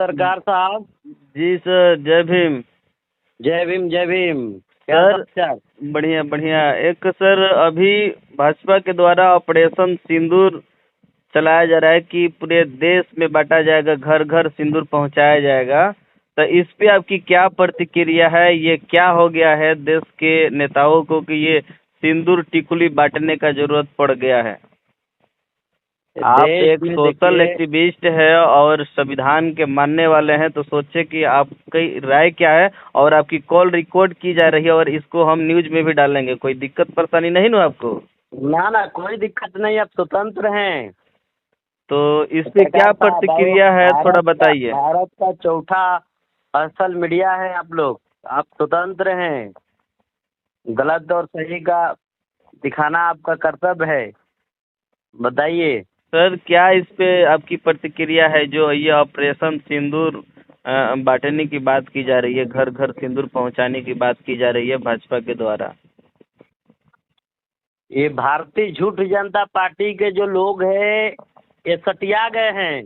सरकार साहब। जी सर, जय भीम। जय भीम जय भीम। क्या सर समाचार? बढ़िया बढ़िया। एक सर, अभी भाजपा के द्वारा ऑपरेशन सिंदूर चलाया जा रहा है कि पूरे देश में बांटा जाएगा, घर घर सिंदूर पहुंचाया जाएगा। तो इस पे आपकी क्या प्रतिक्रिया है? ये क्या हो गया है देश के नेताओं को कि ये सिंदूर टिकुली बांटने का जरूरत पड़ गया है? आप देश एक में सोशल देखिए, एक्टिविस्ट है और संविधान के मानने वाले हैं, तो सोचे कि आपकी राय क्या है। और आपकी कॉल रिकॉर्ड की जा रही है और इसको हम न्यूज में भी डालेंगे। कोई दिक्कत परेशानी नहीं ना आपको? ना ना कोई दिक्कत नहीं, आप स्वतंत्र हैं। तो इस पे क्या सरकार साहब, और प्रतिक्रिया है, थोड़ा भारत का बताइए। भारत का चौथा असल मीडिया है आप लोग। आप स्वतंत्र हैं। गलत और सही का दिखाना आपका कर्तव्य है। बताइए। सर, क्या इस पे आपकी प्रतिक्रिया है जो ये ऑपरेशन सिंदूर बांटने की बात की जा रही है, घर घर सिंदूर पहुंचाने की बात की जा रही है भाजपा के द्वारा? ये भारतीय झूठ जनता पार्टी के जो लोग हैं, ये सटिया गए हैं।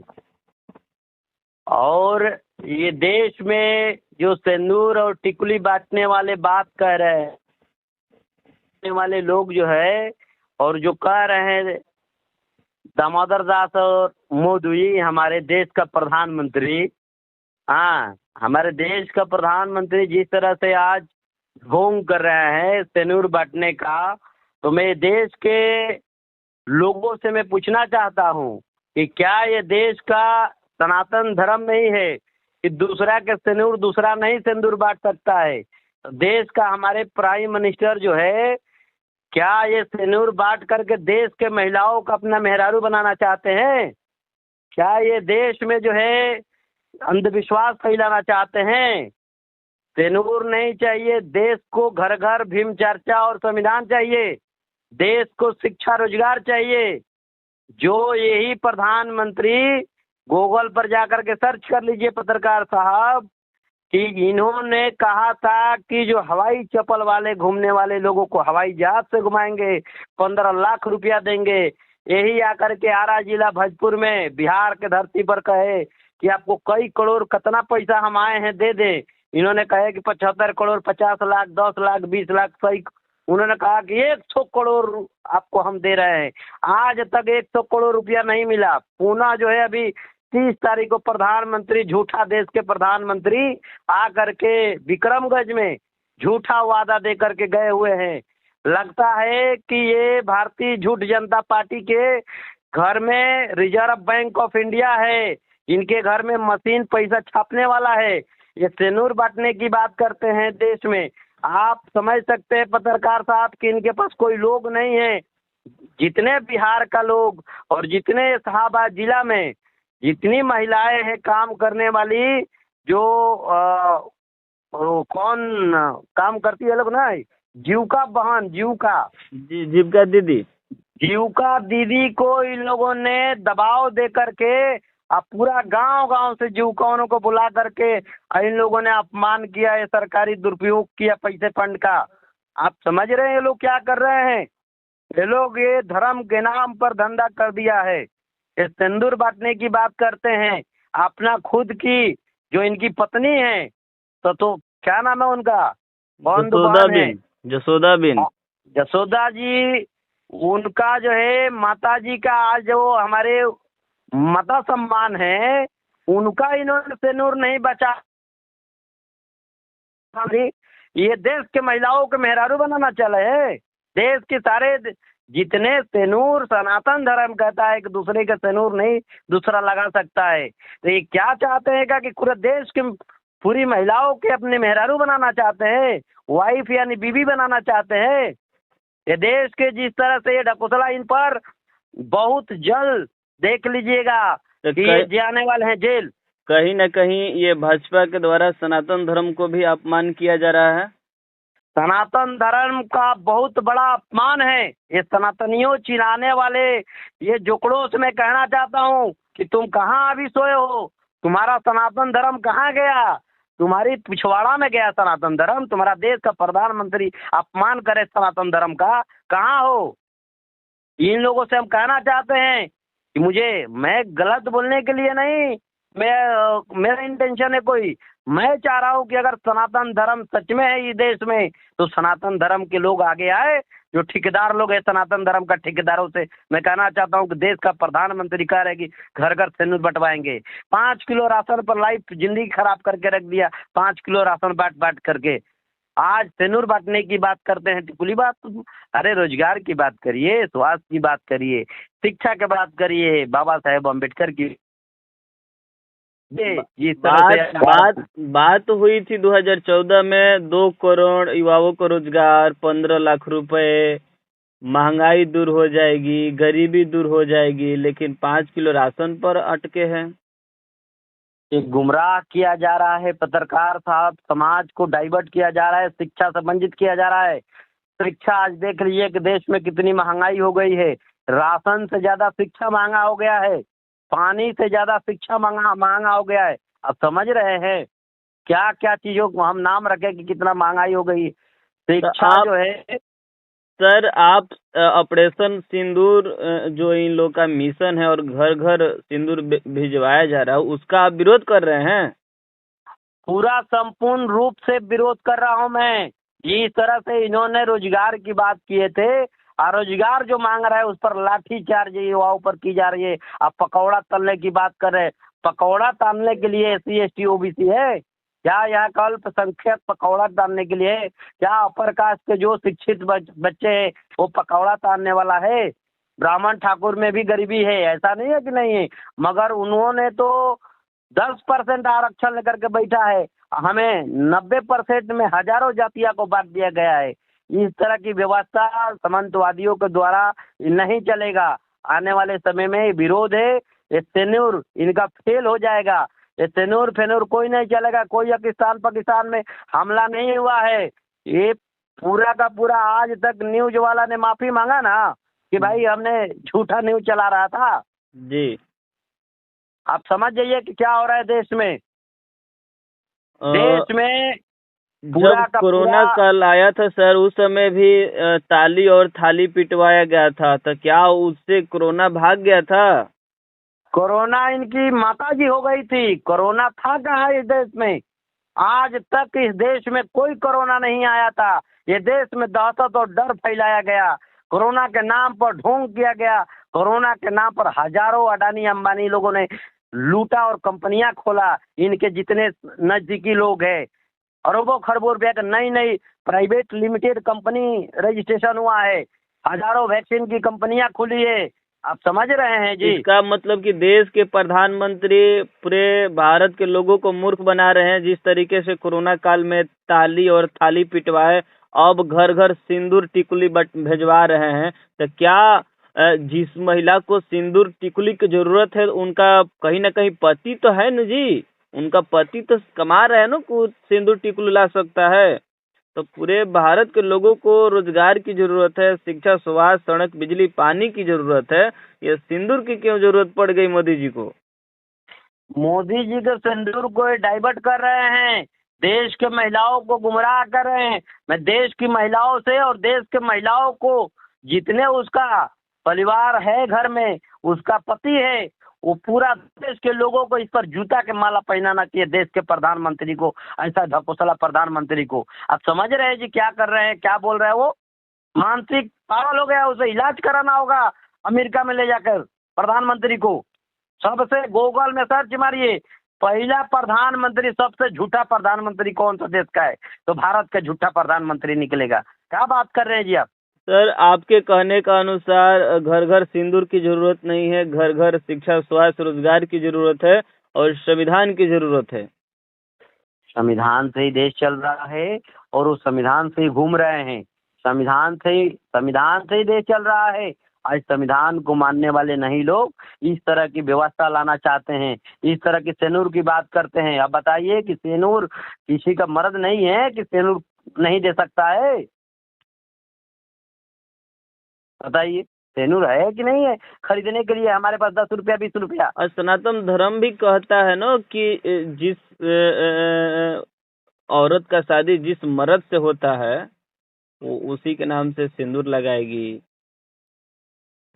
और ये देश में जो सिंदूर और टिकुली बांटने वाले बात कह रहे हैं, वाले लोग जो है, और जो कह रहे हैं दामोदर दास और मोदी हमारे देश का प्रधानमंत्री। हाँ, हमारे देश का प्रधानमंत्री जिस तरह से आज ढोंग कर रहे हैं सिंदूर बांटने का, तो मैं देश के लोगों से मैं पूछना चाहता हूँ कि क्या ये देश का सनातन धर्म नहीं है कि दूसरा के सिंदूर दूसरा नहीं सिंदूर बांट सकता है? तो देश का हमारे प्राइम मिनिस्टर जो है, क्या ये सिंदूर बांट करके देश के महिलाओं को अपना मेहरारू बनाना चाहते हैं? क्या ये देश में जो है अंधविश्वास फैलाना चाहते हैं? सिंदूर नहीं चाहिए देश को, घर घर भीम चर्चा और संविधान चाहिए। देश को शिक्षा रोजगार चाहिए। जो यही प्रधानमंत्री, गूगल पर जाकर के सर्च कर लीजिए पत्रकार साहब, कि इन्होंने कहा था कि जो हवाई चप्पल वाले घूमने वाले लोगों को हवाई जहाज से घुमाएंगे, 15 लाख रुपया देंगे। यही आकर के आरा जिला भोजपुर में बिहार के धरती पर कहे कि आपको कई करोड़ कितना पैसा हम आए हैं दे दें। इन्होंने कहे कि 75 करोड़, 50 लाख, 10 लाख, 20 लाख, सही। उन्होंने कहा कि 100 करोड़ आपको हम दे रहे हैं। आज तक 100 करोड़ रुपया नहीं मिला। पूना जो है अभी 30 तारीख को प्रधानमंत्री, झूठा देश के प्रधानमंत्री आकर के विक्रमगंज में झूठा वादा दे करके गए हुए हैं। लगता है कि ये भारतीय झूठ जनता पार्टी के घर में रिजर्व बैंक ऑफ इंडिया है। इनके घर में मशीन पैसा छापने वाला है। ये सिंदूर बांटने की बात करते हैं देश में। आप समझ सकते हैं पत्रकार साहब कि इनके पास कोई लोग नहीं है। जितने बिहार का लोग और जितने इलाहाबाद जिला में जितनी महिलाएं हैं काम करने वाली, जो वो कौन काम करती है लोग ना, जीविका बहन, जीविका जी, जीविका दीदी। जीविका दीदी को इन लोगों ने दबाव दे करके अब पूरा गांव गांव से जीविकाओं को बुला करके इन लोगों ने अपमान किया, ये सरकारी दुरुपयोग किया पैसे फंड का। आप समझ रहे हैं ये लोग क्या कर रहे हैं? ये लोग ये धर्म के नाम पर धंधा कर दिया है। ये सिंदूर बांटने की बात करते हैं। अपना खुद की जो इनकी पत्नी है, तो क्या नाम है उनका, कौन जसोदा दुकान है? बिन। जसोदा बिन। जसोदा जी। उनका जो है माता जी का आज जो हमारे माता सम्मान है, उनका इन्होंने सिंदूर नहीं बचा। ये देश के महिलाओं के मेहरारू बनाना चले है। देश के सारे जितने सिंदूर सनातन धर्म कहता है कि दूसरे का सिंदूर नहीं दूसरा लगा सकता है। तो ये क्या चाहते हैं कि पूरे देश के पूरी महिलाओं के अपने मेहरारू बनाना चाहते हैं, वाइफ यानी बीवी बनाना चाहते हैं। ये देश के जिस तरह से ये ढकोसला इन पर बहुत जल्द देख लीजिएगा तो कि ये जाने वाले हैं जेल। कहीं न कहीं ये भाजपा के द्वारा सनातन धर्म को भी अपमान किया जा रहा है। सनातन धर्म का बहुत बड़ा अपमान है। ये सनातनियों चिल्लाने वाले ये जोकड़ों से मैं कहना चाहता हूँ कि तुम कहाँ अभी सोए हो? तुम्हारा सनातन धर्म कहाँ गया? तुम्हारी पिछवाड़ा में गया सनातन धर्म। तुम्हारा देश का प्रधानमंत्री अपमान करे सनातन धर्म का, कहाँ हो? इन लोगों से हम कहना चाहते हैं कि मैं गलत बोलने के लिए नहीं, मेरा इंटेंशन है कोई, मैं चाह रहा हूँ कि अगर सनातन धर्म सच में है इस देश में, तो सनातन धर्म के लोग आगे आए। जो ठेकेदार लोग हैं सनातन धर्म का, ठेकेदारों से मैं कहना चाहता हूँ कि देश का प्रधानमंत्री कह रहे हैं कि घर घर सिंदूर बंटवाएंगे। 5 किलो राशन पर लाइफ जिंदगी खराब करके रख दिया, 5 किलो राशन बांट बांट करके। आज सिंदूर बांटने की बात करते हैं, टिकुली बात। अरे रोजगार की बात करिए, स्वास्थ्य की बात करिए, शिक्षा की बात करिए, बाबा साहेब अम्बेडकर की। जिस तरह बात से बात बात हुई थी 2014 में 2 करोड़ युवाओं को रोजगार, 15 लाख रुपए, महंगाई दूर हो जाएगी, गरीबी दूर हो जाएगी, लेकिन 5 किलो राशन पर अटके हैं। गुमराह किया जा रहा है पत्रकार साहब, समाज को डाइवर्ट किया जा रहा है, शिक्षा से वंचित किया जा रहा है। शिक्षा आज देख लीजिए कि देश में कितनी महंगाई हो गई है। राशन से ज्यादा शिक्षा महंगा हो गया है, पानी से ज्यादा शिक्षा महंगा महंगा हो गया है। अब समझ रहे हैं क्या क्या चीजों को हम नाम रखें कि कितना महंगाई हो गई। शिक्षा आप जो है, सर, आप ऑपरेशन सिंदूर जो इन लोग का मिशन है और घर घर सिंदूर भिजवाया जा रहा है, उसका आप विरोध कर रहे हैं? पूरा संपूर्ण रूप से विरोध कर रहा हूं मैं। जिस तरह से इन्होंने रोजगार की बात किए थे, और रोजगार जो मांग रहा है उस पर लाठी चार्ज युवाओं पर की जा रही है। आप पकौड़ा तलने की बात कर रहे हैं, पकौड़ा तालने के लिए SC ST OBC है क्या? यहाँ का अल्पसंख्यक पकौड़ा तालने के लिए? क्या अपर कास्ट के जो शिक्षित बच्चे हैं वो पकौड़ा तालने वाला है? ब्राह्मण ठाकुर में भी गरीबी है, ऐसा नहीं है कि नहीं है, मगर उन्होंने तो 10% आरक्षण लेकर के बैठा है। हमें 90% में हजारों जातियों को बांट दिया गया है। इस तरह की व्यवस्था सामंतवादियों के द्वारा नहीं चलेगा। आने वाले समय में विरोध है, ये तेनूर इनका फेल हो जाएगा। ये तेनूर फेनूर कोई नहीं चलेगा। कोई पाकिस्तान में हमला नहीं हुआ है। ये पूरा का पूरा आज तक न्यूज वाला ने माफी मांगा ना कि भाई हमने झूठा न्यूज चला रहा था। जी। आप समझ जाइए कि क्या हो रहा है देश में। देश में पूरा जब का कोरोना पूरा काल आया था सर, उस समय भी ताली और थाली पिटवाया गया था, तो क्या उससे कोरोना भाग गया था? कोरोना इनकी माता जी हो गई थी। कोरोना था कहाँ इस देश में? आज तक इस देश में कोई कोरोना नहीं आया था। ये देश में दहशत और डर फैलाया गया, कोरोना के नाम पर ढोंग किया गया। कोरोना के नाम पर हजारों अडानी अंबानी लोगों ने लूटा और कंपनियां खोला। इनके जितने नजदीकी लोग हैं, अरबों खरबों रुपया का नई नई प्राइवेट लिमिटेड कंपनी रजिस्ट्रेशन हुआ है। हजारों वैक्सीन की कंपनियां खुली है। आप समझ रहे हैं जी? इसका मतलब कि देश के प्रधानमंत्री पूरे भारत के लोगों को मूर्ख बना रहे हैं। जिस तरीके से कोरोना काल में ताली और थाली पिटवाए, अब घर घर सिंदूर टिकुली भेजवा रहे हैं, तो क्या जिस महिला को सिंदूर टिकुली की जरूरत है, उनका कहीं ना कहीं पति तो है न जी? उनका पति तो कमा रहे हैं ना, कुछ सिंदूर टिकुली ला सकता है। तो पूरे भारत के लोगों को रोजगार की जरूरत है, शिक्षा, स्वास्थ्य, सड़क, बिजली, पानी की जरूरत है। ये सिंदूर की क्यों जरूरत पड़ गई मोदी जी को? मोदी जी के सिंदूर को डाइवर्ट कर रहे हैं, देश के महिलाओं को गुमराह कर रहे हैं। मैं देश की महिलाओं से और देश के महिलाओं को, जितने उसका परिवार है घर में, उसका पति है, वो पूरा देश के लोगों को इस पर जूता के माला पहनाना चाहिए। देश के प्रधानमंत्री को, ऐसा ढकोसला प्रधानमंत्री को। आप समझ रहे हैं जी क्या कर रहे हैं, क्या बोल रहे हैं? वो मानसिक पागल हो गया, उसे इलाज कराना होगा अमेरिका में ले जाकर प्रधानमंत्री को। सबसे गूगल में सर्च मारिए, पहला प्रधानमंत्री, सबसे झूठा प्रधानमंत्री कौन सा देश का है, तो भारत का झूठा प्रधानमंत्री निकलेगा। क्या बात कर रहे हैं जी आप? सर, आपके कहने का अनुसार घर घर सिंदूर की जरूरत नहीं है, घर घर शिक्षा, स्वास्थ्य, रोजगार की जरूरत है और संविधान की जरूरत है। संविधान से ही देश चल रहा है और उस संविधान से ही घूम रहे हैं। संविधान से ही देश चल रहा है। आज संविधान को मानने वाले नहीं लोग इस तरह की व्यवस्था लाना चाहते हैं, इस तरह की सेनूर की बात करते हैं। अब बताइए कि सेनूर किसी का मर्द नहीं है कि सेनूर नहीं दे सकता है? बताइए, सेनूर है कि नहीं है खरीदने के लिए हमारे पास 10 रुपया 20 रुपया? और सनातन धर्म भी कहता है ना कि जिस औरत का शादी जिस मर्द से होता है, वो उसी के नाम से सिंदूर लगाएगी।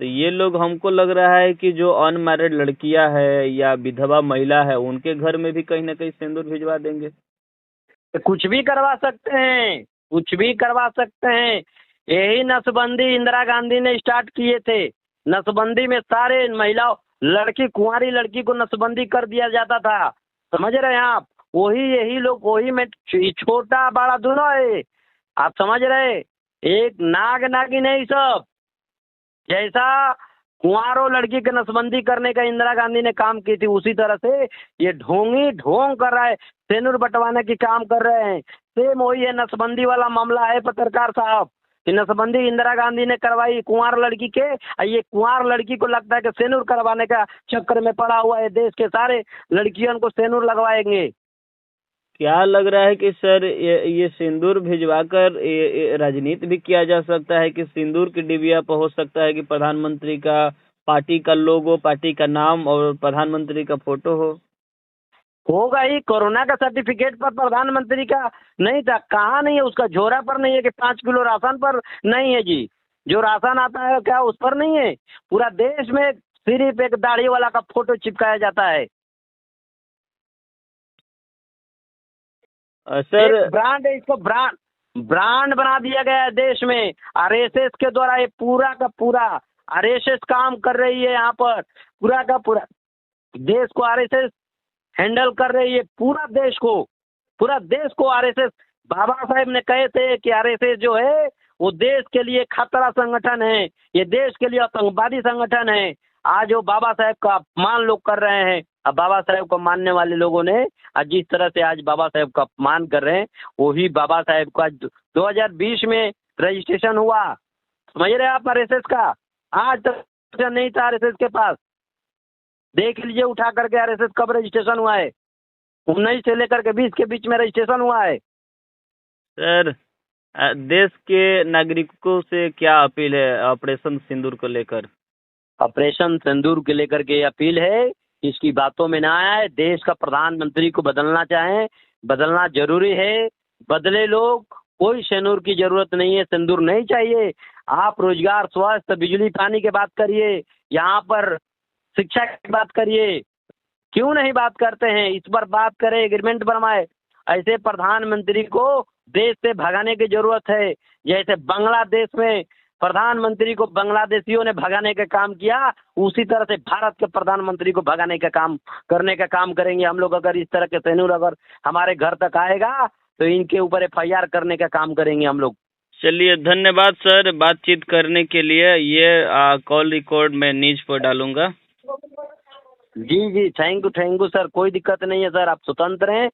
तो ये लोग, हमको लग रहा है कि जो अनमैरिड लड़कियां है या विधवा महिला है, उनके घर में भी कहीं ना कहीं सिंदूर भिजवा देंगे। तो कुछ भी करवा सकते हैं, कुछ भी करवा सकते हैं। यही नसबंदी इंदिरा गांधी ने स्टार्ट किए थे। नसबंदी में सारे महिलाओं, लड़की, कुंवारी लड़की को नसबंदी कर दिया जाता था। समझ रहे हैं आप? वही, यही लोग, वही में छोटा बड़ा दोनों है। आप समझ रहे? एक नाग नागिन है ये सब। जैसा कुंवारों लड़की की नसबंदी करने का इंदिरा गांधी ने काम की थी, उसी तरह से ये ढोंगी ढोंग कर रहा है, सेनुर बंटवाने की काम कर रहे हैं। सेम वही है, नसबंदी वाला मामला है पत्रकार साहब। कि नसबंदी इंदिरा गांधी ने करवाई कुंवार लड़की के, और ये कुंवार लड़की को लगता है कि सेनुर करवाने का चक्कर में पड़ा हुआ है। देश के सारे लड़कियों को सेनुर लगवाएंगे। क्या लग रहा है कि सर ये सिंदूर भिजवाकर ये राजनीति भी किया जा सकता है कि सिंदूर की डिबिया पर हो सकता है कि प्रधानमंत्री का, पार्टी का लोगो, पार्टी का नाम और प्रधानमंत्री का फोटो हो। होगा ही। कोरोना का सर्टिफिकेट पर प्रधानमंत्री का नहीं था, कहाँ नहीं है? उसका झोरा पर नहीं है कि 5 किलो राशन पर नहीं है जी। जो राशन आता है क्या उस पर नहीं है? पूरा देश में सिर्फ एक दाढ़ी वाला का फोटो चिपकाया जाता है। सर, एक ब्रांड है, इसको ब्रांड ब्रांड बना दिया गया है देश में। आरएसएस के द्वारा ये पूरा का पूरा आरएसएस काम कर रही है यहाँ पर। पूरा का पूरा देश को आरएसएस हैंडल कर रही है, पूरा देश को आरएसएस। बाबा साहेब ने कहे थे कि आरएसएस जो है वो देश के लिए खतरा संगठन है, ये देश के लिए आतंकवादी संगठन है। आज वो बाबा साहेब का अपमान लोग कर रहे हैं। अब बाबा साहेब को मानने वाले लोगों ने आज जिस तरह से आज बाबा साहेब का अपमान कर रहे हैं, वही बाबा साहेब का 2020 में रजिस्ट्रेशन हुआ। समझ रहे हैं आप? आरएसएस का आज तक नहीं था आरएसएस के पास। देख लीजिए उठा करके आरएसएस कब रजिस्ट्रेशन हुआ है। 19 से लेकर के 20 के बीच में रजिस्ट्रेशन हुआ है। सर, देश के नागरिकों से क्या अपील है ऑपरेशन सिंदूर को लेकर? ऑपरेशन सिंदूर के लेकर के अपील है, इसकी बातों में ना आए। देश का प्रधानमंत्री को बदलना चाहें, बदलना जरूरी है। बदले लोग, कोई सिंदूर की जरूरत नहीं है, सिंदूर नहीं चाहिए। आप रोजगार, स्वास्थ्य, बिजली, पानी की बात करिए, यहाँ पर शिक्षा की बात करिए। क्यों नहीं बात करते हैं? इस पर बात करें, एग्रीमेंट बनवाए। ऐसे प्रधानमंत्री को देश से भगाने की जरूरत है। जैसे बांग्लादेश में प्रधानमंत्री को बांग्लादेशियों ने भगाने का काम किया, उसी तरह से भारत के प्रधानमंत्री को भगाने का काम करने का काम करेंगे हम लोग। अगर इस तरह के सेनूर अगर हमारे घर तक आएगा तो इनके ऊपर FIR करने का काम करेंगे हम लोग। चलिए, धन्यवाद सर बातचीत करने के लिए। ये कॉल रिकॉर्ड मैं न्यूज पर डालूंगा। जी जी, थैंक यू सर। कोई दिक्कत नहीं है सर, आप स्वतंत्र हैं।